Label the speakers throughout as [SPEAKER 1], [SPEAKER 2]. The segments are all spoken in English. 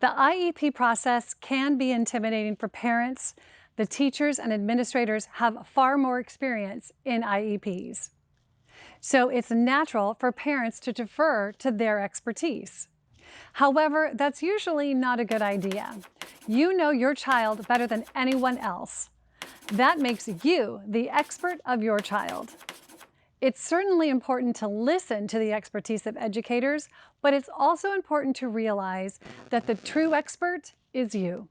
[SPEAKER 1] The IEP process can be intimidating for parents. The teachers and administrators have far more experience in IEPs. So it's natural for parents to defer to their expertise. However, that's usually not a good idea. You know your child better than anyone else. That makes you the expert of your child. It's certainly important to listen to the expertise of educators, but it's also important to realize that the true expert is you.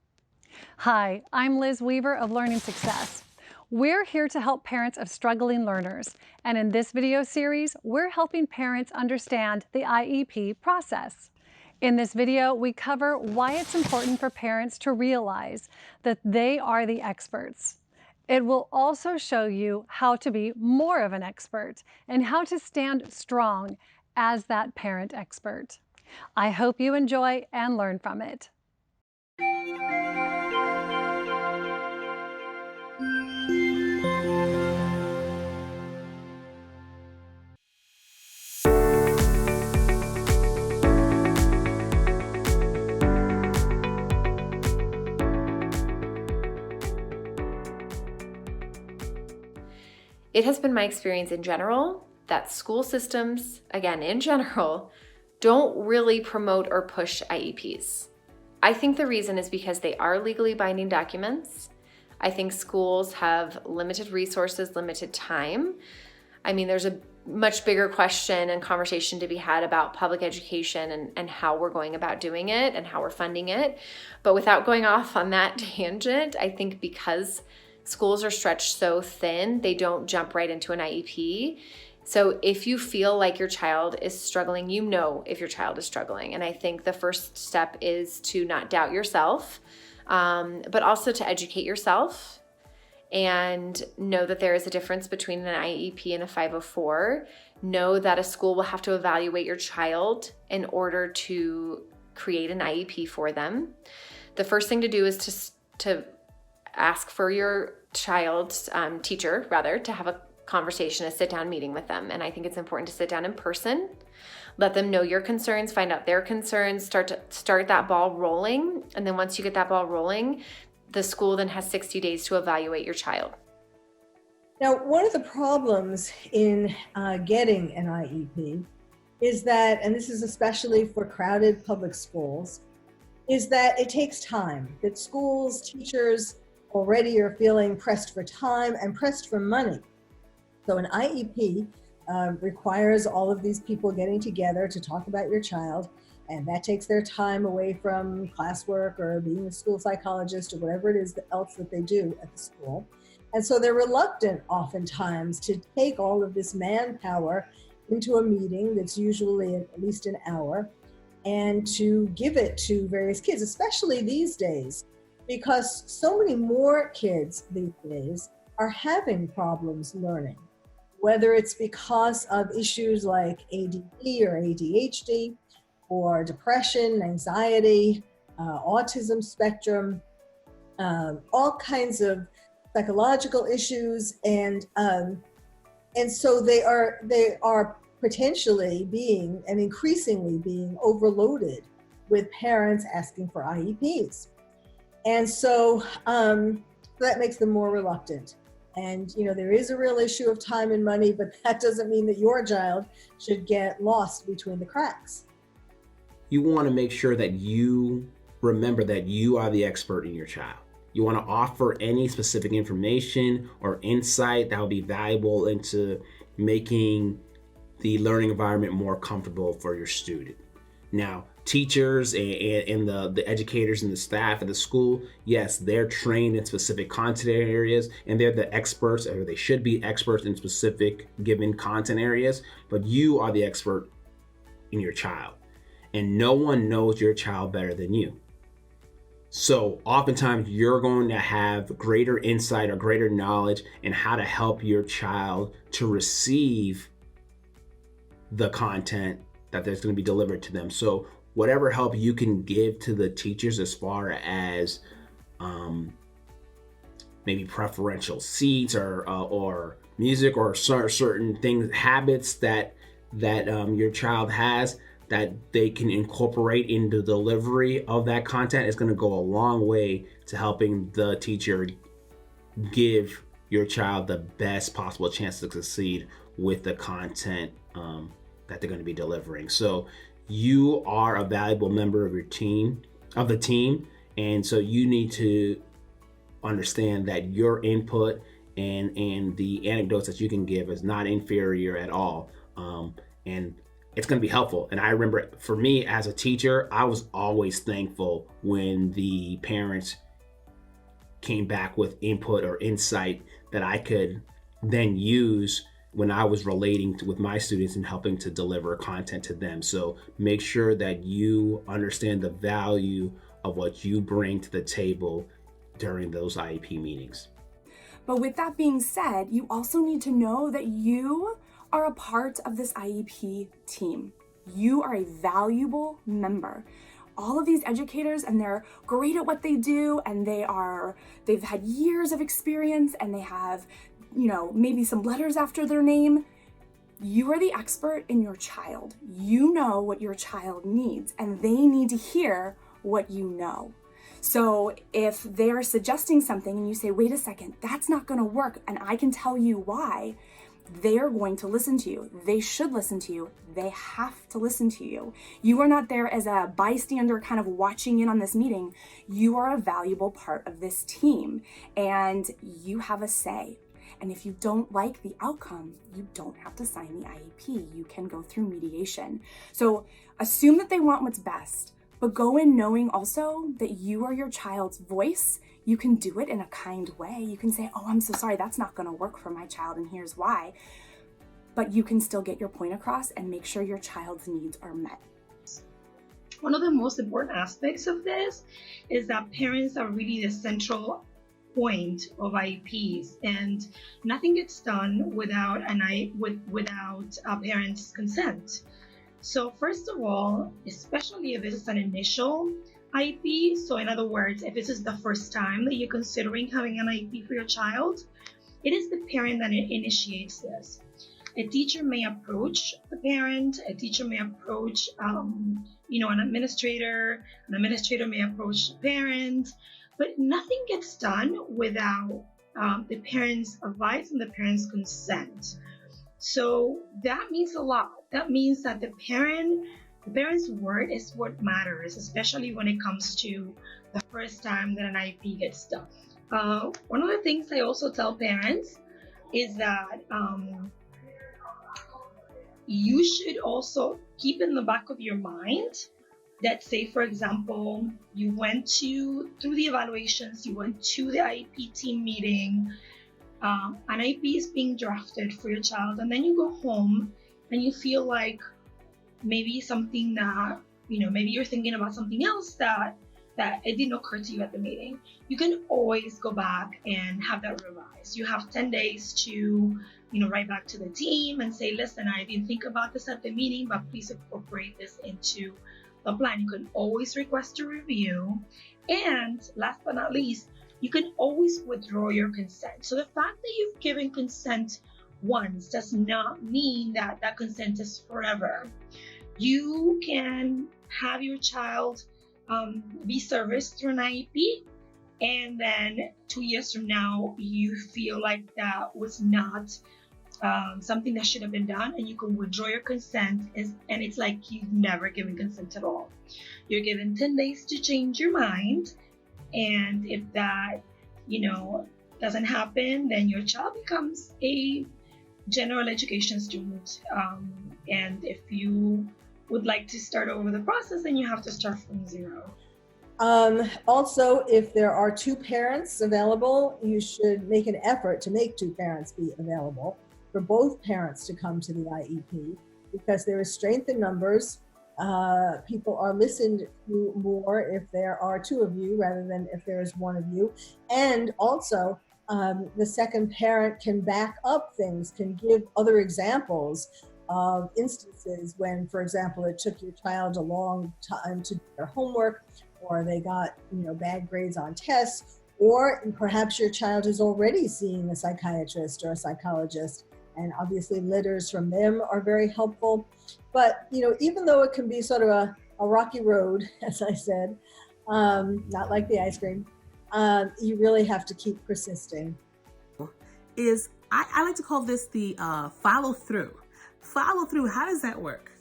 [SPEAKER 1] Hi, I'm Liz Weaver of Learning Success. We're here to help parents of struggling learners, and in this video series, we're helping parents understand the IEP process. In this video, we cover why it's important for parents to realize that they are the experts. It will also show you how to be more of an expert and how to stand strong as that parent expert. I hope you enjoy and learn from it.
[SPEAKER 2] It has been my experience in general that school systems, again, in general, don't really promote or push IEPs. I think the reason is because they are legally binding documents. I think schools have limited resources, limited time. I mean, there's a much bigger question and conversation to be had about public education and how we're going about doing it and how we're funding it. But without going off on that tangent, I think because schools are stretched so thin, they don't jump right into an IEP. So if you feel like your child is struggling, you know if your child is struggling. And I think the first step is to not doubt yourself, but also to educate yourself and know that there is a difference between an IEP and a 504. Know that a school will have to evaluate your child in order to create an IEP for them. The first thing to do is to ask for your child's teacher, to have a conversation, a sit-down meeting with them. And I think it's important to sit down in person, let them know your concerns, find out their concerns, start that ball rolling. And then once you get that ball rolling, the school then has 60 days to evaluate your child.
[SPEAKER 3] Now, one of the problems in getting an IEP is that, and this is especially for crowded public schools, is that it takes time, that schools, teachers already are feeling pressed for time and pressed for money. So an IEP requires all of these people getting together to talk about your child, and that takes their time away from classwork or being a school psychologist or whatever it is else that they do at the school. And so they're reluctant oftentimes to take all of this manpower into a meeting that's usually at least an hour and to give it to various kids, especially these days, because so many more kids these days are having problems learning, whether it's because of issues like ADD or ADHD or depression, anxiety, autism spectrum, all kinds of psychological issues, and so they are potentially being and increasingly being overloaded with parents asking for IEPs. And so that makes them more reluctant. And, there is a real issue of time and money, but that doesn't mean that your child should get lost between the cracks.
[SPEAKER 4] You want to make sure that you remember that you are the expert in your child. You want to offer any specific information or insight that will be valuable into making the learning environment more comfortable for your student. Now, teachers and the educators and the staff at the school, yes, they're trained in specific content areas and they're the experts, or they should be experts in specific given content areas, but you are the expert in your child. And no one knows your child better than you. So oftentimes you're going to have greater insight or greater knowledge in how to help your child to receive the content that there's going to be delivered to them. So whatever help you can give to the teachers as far as maybe preferential seats or music or certain things, habits that your child has, that they can incorporate in the delivery of that content is going to go a long way to helping the teacher give your child the best possible chance to succeed with the content that they're going to be delivering. So you are a valuable member of the team, and so you need to understand that your input and the anecdotes that you can give is not inferior at all, and it's going to be helpful. And I remember for me as a teacher, I was always thankful when the parents came back with input or insight that I could then use when I was relating with my students and helping to deliver content to them. So make sure that you understand the value of what you bring to the table during those IEP meetings.
[SPEAKER 5] But with that being said, you also need to know that you are a part of this IEP team. You are a valuable member. All of these educators, and they're great at what they do, and they've had years of experience, and they have, maybe some letters after their name. You are the expert in your child. You know what your child needs, and they need to hear what you know. So if they're suggesting something and you say, wait a second, that's not going to work, and I can tell you why, they are going to listen to you. They should listen to you. They have to listen to you. You are not there as a bystander kind of watching in on this meeting. You are a valuable part of this team, and you have a say. And if you don't like the outcome, you don't have to sign the IEP. You can go through mediation. So assume that they want what's best, but go in knowing also that you are your child's voice. You can do it in a kind way. You can say, oh, I'm so sorry, that's not going to work for my child, and here's why. But you can still get your point across and make sure your child's needs are met.
[SPEAKER 6] One of the most important aspects of this is that parents are really the central point of IEPs, and nothing gets done without a parent's consent. So first of all, especially if this is an initial IEP, so in other words, if this is the first time that you're considering having an IEP for your child, it is the parent that initiates this. A teacher may approach the parent, a teacher may approach an administrator may approach the parent, but nothing gets done without the parent's advice and the parent's consent. So that means a lot. That means that the parent's word is what matters, especially when it comes to the first time that an IEP gets done. One of the things I also tell parents is that you should also keep in the back of your mind that, say, for example, you went through the evaluations, you went to the IEP team meeting, an IEP is being drafted for your child, and then you go home and you feel like maybe something that, maybe you're thinking about something else that it didn't occur to you at the meeting. You can always go back and have that revised. You have 10 days to, write back to the team and say, listen, I didn't think about this at the meeting, but please incorporate this into the plan. You can always request a review. And last but not least, you can always withdraw your consent. So the fact that you've given consent once does not mean that that consent is forever. You can have your child be serviced through an IEP, and then 2 years from now, you feel like that was not something that should have been done, and you can withdraw your consent, and it's like you've never given consent at all. You're given 10 days to change your mind, and if that, doesn't happen, then your child becomes a general education student. And if you would like to start over the process, then you have to start from zero.
[SPEAKER 3] Also, if there are two parents available, you should make an effort to make two parents be available for both parents to come to the IEP, because there is strength in numbers. People are listened to more if there are two of you rather than if there is one of you. And also, the second parent can back up things, can give other examples of instances when, for example, it took your child a long time to do their homework, or they got bad grades on tests, or perhaps your child is already seeing a psychiatrist or a psychologist and obviously litters from them are very helpful. But, even though it can be sort of a rocky road, as I said, not like the ice cream, you really have to keep persisting.
[SPEAKER 7] I like to call this the follow through. Follow through, how does that work?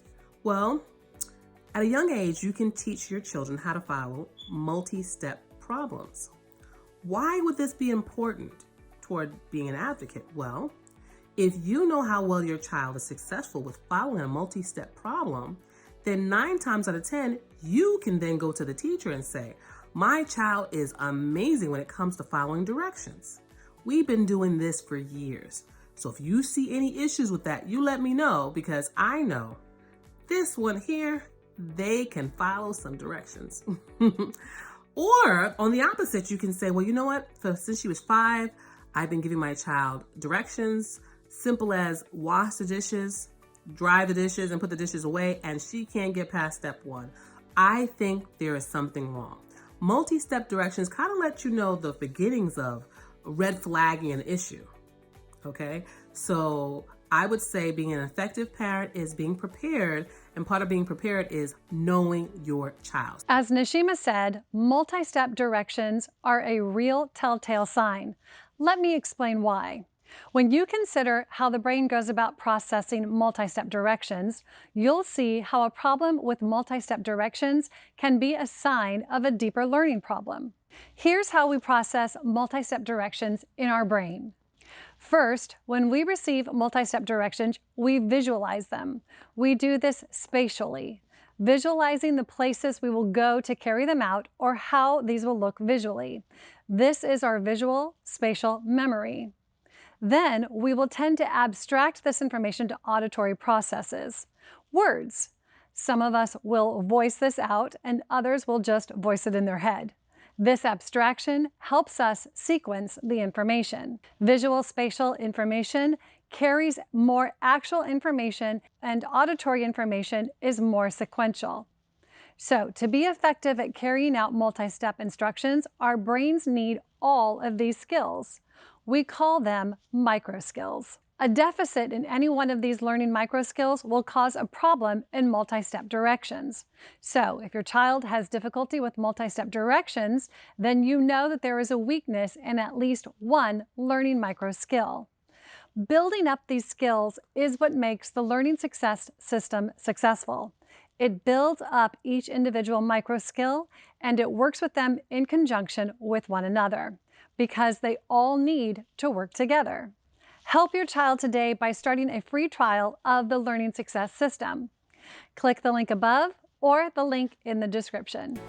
[SPEAKER 7] Well, at a young age, you can teach your children how to follow multi-step problems. Why would this be important toward being an advocate? Well, if you know how well your child is successful with following a multi-step problem, then 9 times out of 10, you can then go to the teacher and say, my child is amazing when it comes to following directions. We've been doing this for years. So if you see any issues with that, you let me know, because I know this one here, they can follow some directions. Or on the opposite, you can say, well, you know what? Since she was 5, I've been giving my child directions, simple as wash the dishes, dry the dishes, and put the dishes away, and she can't get past step 1. I think there is something wrong. Multi-step directions kind of let you know the beginnings of red flagging an issue. Okay, so I would say being an effective parent is being prepared, and part of being prepared is knowing your child.
[SPEAKER 1] As Nishima said, multi-step directions are a real telltale sign. Let me explain why. When you consider how the brain goes about processing multi-step directions, you'll see how a problem with multi-step directions can be a sign of a deeper learning problem. Here's how we process multi-step directions in our brain. First, when we receive multi-step directions, we visualize them. We do this spatially, visualizing the places we will go to carry them out or how these will look visually. This is our visual spatial memory. Then we will tend to abstract this information to auditory processes. Words. Some of us will voice this out and others will just voice it in their head. This abstraction helps us sequence the information. Visual spatial information carries more actual information, and auditory information is more sequential. So, to be effective at carrying out multi-step instructions, our brains need all of these skills. We call them micro skills. A deficit in any one of these learning micro skills will cause a problem in multi-step directions. So if your child has difficulty with multi-step directions, then you know that there is a weakness in at least one learning micro skill. Building up these skills is what makes the learning success system successful. It builds up each individual micro skill, and it works with them in conjunction with one another, because they all need to work together. Help your child today by starting a free trial of the Learning Success System. Click the link above or the link in the description.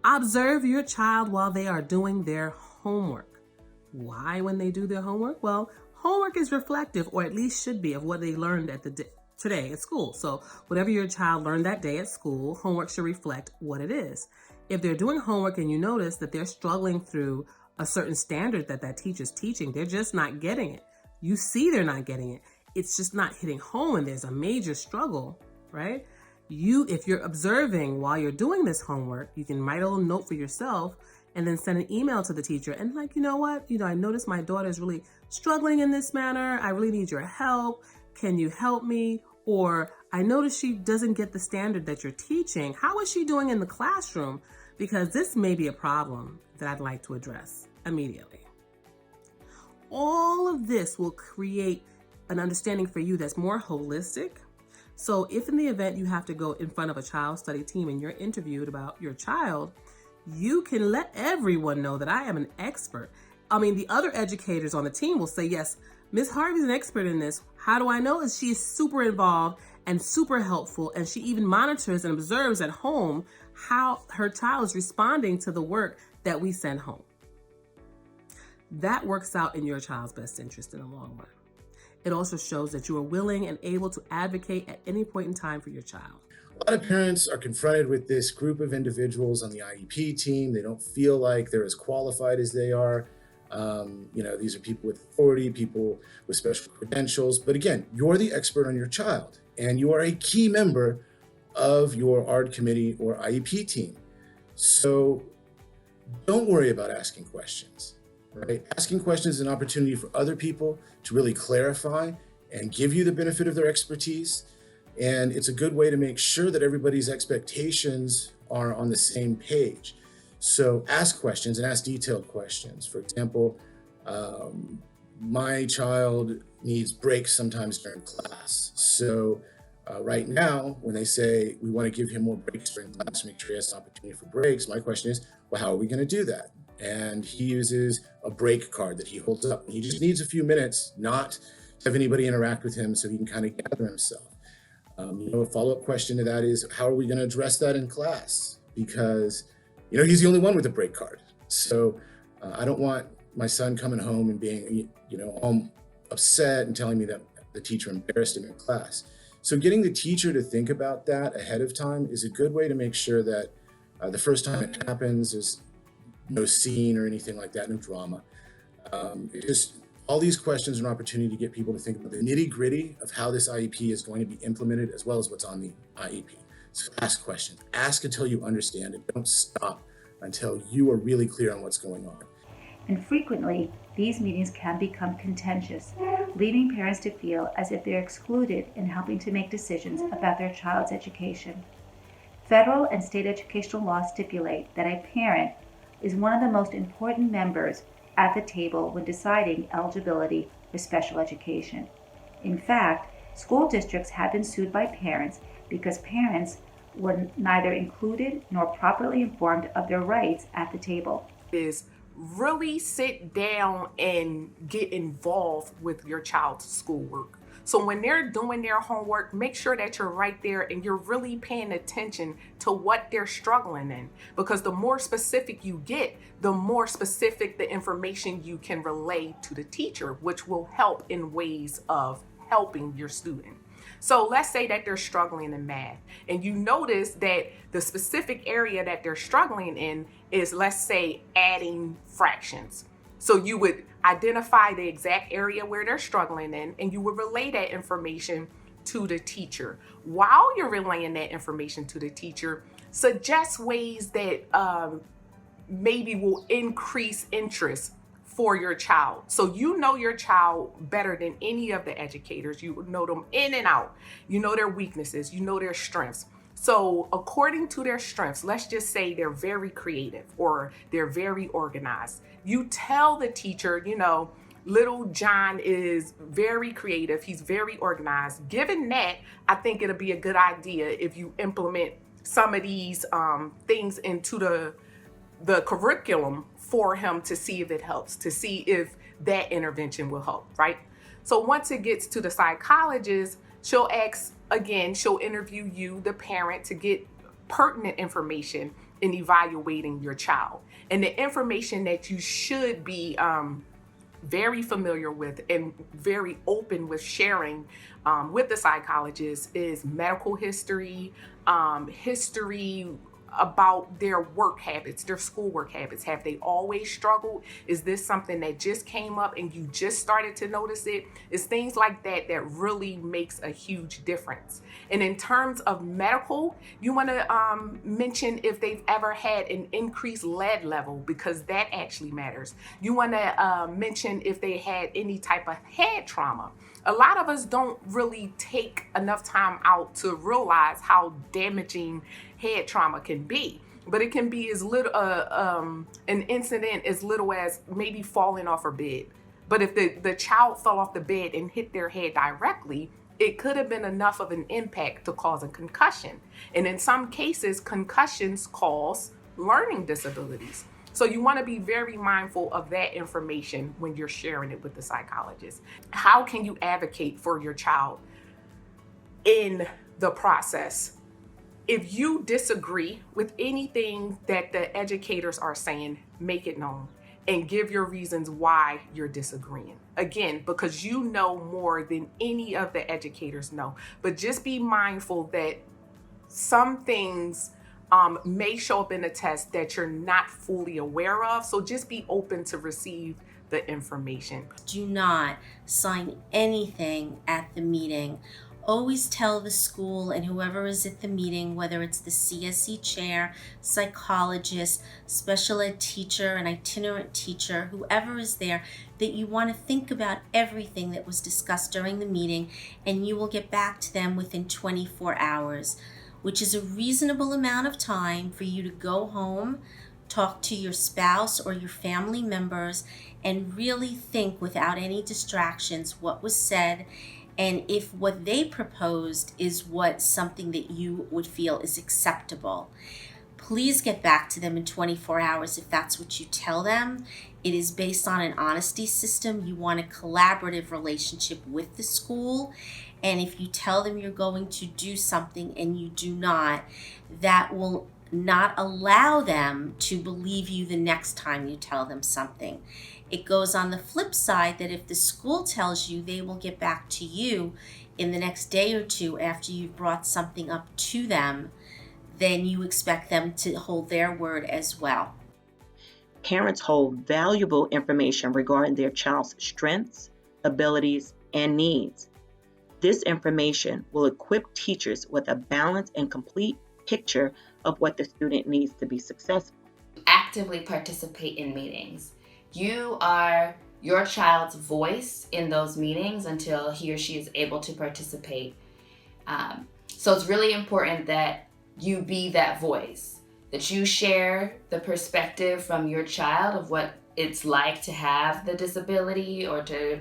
[SPEAKER 7] Observe your child while they are doing their homework. Why when they do their homework? Well, homework is reflective, or at least should be, of what they learned today at school. So whatever your child learned that day at school, homework should reflect what it is. If they're doing homework and you notice that they're struggling through a certain standard that teacher's teaching, they're just not getting it. You see they're not getting it. It's just not hitting home and there's a major struggle, right? If you're observing while you're doing this homework, you can write a little note for yourself and then send an email to the teacher and you know what? I noticed my daughter is really struggling in this manner. I really need your help. Can you help me? Or I noticed she doesn't get the standard that you're teaching. How is she doing in the classroom? Because this may be a problem that I'd like to address immediately. All of this will create an understanding for you that's more holistic. So if in the event you have to go in front of a child study team and you're interviewed about your child, you can let everyone know that I am an expert. The other educators on the team will say, yes, Ms. Harvey's an expert in this. How do I know? Is she is super involved and super helpful, and she even monitors and observes at home how her child is responding to the work that we send home. That works out in your child's best interest in the long run. It also shows that you are willing and able to advocate at any point in time for your child.
[SPEAKER 8] A lot of parents are confronted with this group of individuals on the IEP team. They don't feel like they're as qualified as they are. These are people with authority, people with special credentials. But again, you're the expert on your child, and you are a key member of your ARD committee or IEP team. So don't worry about asking questions, right? Asking questions is an opportunity for other people to really clarify and give you the benefit of their expertise. And it's a good way to make sure that everybody's expectations are on the same page. So ask questions and ask detailed questions. For example, my child needs breaks sometimes during class. So right now, when they say we want to give him more breaks during class, make sure he has an opportunity for breaks, my question is, well, how are we going to do that? And he uses a break card that he holds up. He just needs a few minutes, not have anybody interact with him so he can kind of gather himself. A follow-up question to that is, how are we going to address that in class? Because, he's the only one with a break card. So I don't want my son coming home and being, all upset and telling me that the teacher embarrassed him in class. So getting the teacher to think about that ahead of time is a good way to make sure that the first time it happens, there's no scene or anything like that, no drama. All these questions are an opportunity to get people to think about the nitty-gritty of how this IEP is going to be implemented, as well as what's on the IEP. So ask questions. Ask until you understand it. Don't stop until you are really clear on what's going on.
[SPEAKER 9] And frequently, these meetings can become contentious, leading parents to feel as if they're excluded in helping to make decisions about their child's education. Federal and state educational laws stipulate that a parent is one of the most important members at the table when deciding eligibility for special education. In fact, school districts have been sued by parents because parents were neither included nor properly informed of their rights at the table.
[SPEAKER 5] Is really sit down and get involved with your child's schoolwork. So when they're doing their homework, make sure that you're right there and you're really paying attention to what they're struggling in. Because the more specific you get, the more specific the information you can relay to the teacher, which will help in ways of helping your student. So let's say that they're struggling in math and you notice that the specific area that they're struggling in is, let's say, adding fractions. So you would identify the exact area where they're struggling in and you would relay that information to the teacher. While you're relaying that information to the teacher, suggest ways that maybe will increase interest for your child. So you know your child better than any of the educators. You know them in and out. You know their weaknesses. You know their strengths. So according to their strengths, let's just say they're very creative or they're very organized. You tell the teacher, little John is very creative. He's very organized. Given that, I think it'll be a good idea if you implement some of these things into the curriculum for him to see if it helps, to see if that intervention will help, right? So once it gets to the psychologist, she'll interview you, the parent, to get pertinent information in evaluating your child. And the information that you should be very familiar with and very open with sharing with the psychologist is medical history, history about their work habits, their schoolwork habits. Have they always struggled? Is this something that just came up and you just started to notice it? It's things like that that really makes a huge difference. And in terms of medical, you want to mention if they've ever had an increased lead level, because that actually matters. You want to mention if they had any type of head trauma. A lot of us don't really take enough time out to realize how damaging head trauma can be. But it can be as little, an incident as little as maybe falling off a bed. But if the child fell off the bed and hit their head directly, it could have been enough of an impact to cause a concussion. And in some cases, concussions cause learning disabilities. So you want to be very mindful of that information when you're sharing it with the psychologist. How can you advocate for your child in the process? If you disagree with anything that the educators are saying, make it known and give your reasons why you're disagreeing. Again, because you know more than any of the educators know. But just be mindful that
[SPEAKER 10] some things may show up in the test that you're not fully aware of. So just be open to receive the information.
[SPEAKER 11] Do not sign anything at the meeting. Always tell the school and whoever is at the meeting, whether it's the CSE chair, psychologist, special ed teacher, an itinerant teacher, whoever is there, that you want to think about everything that was discussed during the meeting, and you will get back to them within 24 hours, which is a reasonable amount of time for you to go home, talk to your spouse or your family members, and really think without any distractions what was said, and if what they proposed is what something that you would feel is acceptable. Please get back to them in 24 hours if that's what you tell them. It is based on an honesty system. You want a collaborative relationship with the school. And if you tell them you're going to do something and you do not, that will not allow them to believe you the next time you tell them something. It goes on the flip side that if the school tells you, they will get back to you in the next day or two after you've brought something up to them, then you expect them to hold their word as well.
[SPEAKER 12] Parents hold valuable information regarding their child's strengths, abilities, and needs. This information will equip teachers with a balanced and complete picture of what the student needs to be successful.
[SPEAKER 13] Actively participate in meetings. You are your child's voice in those meetings until he or she is able to participate. So it's really important that you be that voice, that you share the perspective from your child of what it's like to have the disability or to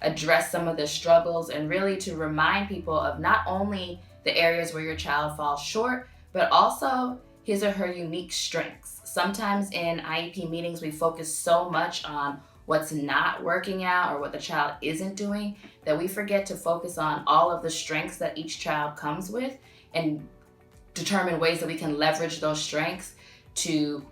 [SPEAKER 13] address some of the struggles, and really to remind people of not only the areas where your child falls short, but also his or her unique strengths. Sometimes in IEP meetings, we focus so much on what's not working out or what the child isn't doing that we forget to focus on all of the strengths that each child comes with and determine ways that we can leverage those strengths to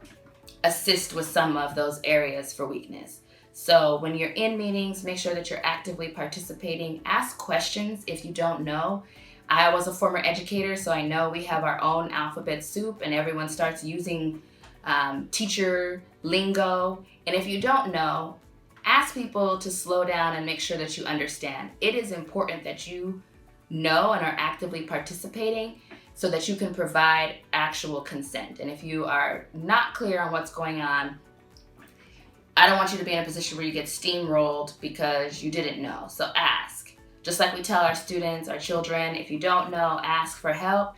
[SPEAKER 13] assist with some of those areas for weakness. So when you're in meetings, make sure that you're actively participating. Ask questions if you don't know. I was a former educator, so I know we have our own alphabet soup and everyone starts using teacher lingo. And if you don't know, ask people to slow down and make sure that you understand. It is important that you know and are actively participating so that you can provide actual consent. And if you are not clear on what's going on, I don't want you to be in a position where you get steamrolled because you didn't know. So ask. Just like we tell our students, our children, if you don't know, ask for help.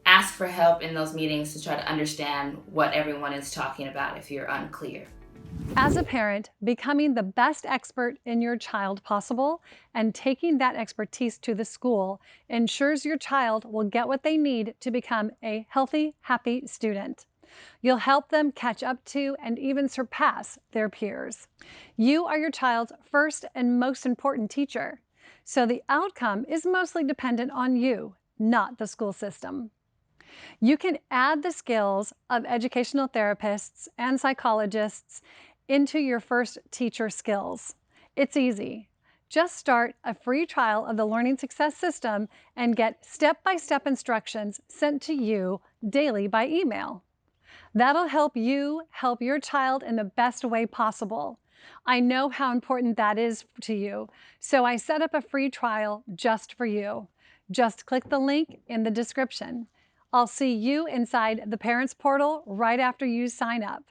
[SPEAKER 13] Ask for help in those meetings to try to understand what everyone is talking about if you're unclear.
[SPEAKER 1] As a parent, becoming the best expert in your child possible and taking that expertise to the school ensures your child will get what they need to become a healthy, happy student. You'll help them catch up to and even surpass their peers. You are your child's first and most important teacher, so the outcome is mostly dependent on you, not the school system. You can add the skills of educational therapists and psychologists into your first teacher skills. It's easy. Just start a free trial of the Learning Success System and get step-by-step instructions sent to you daily by email. That'll help you help your child in the best way possible. I know how important that is to you, so I set up a free trial just for you. Just click the link in the description. I'll see you inside the Parents Portal right after you sign up.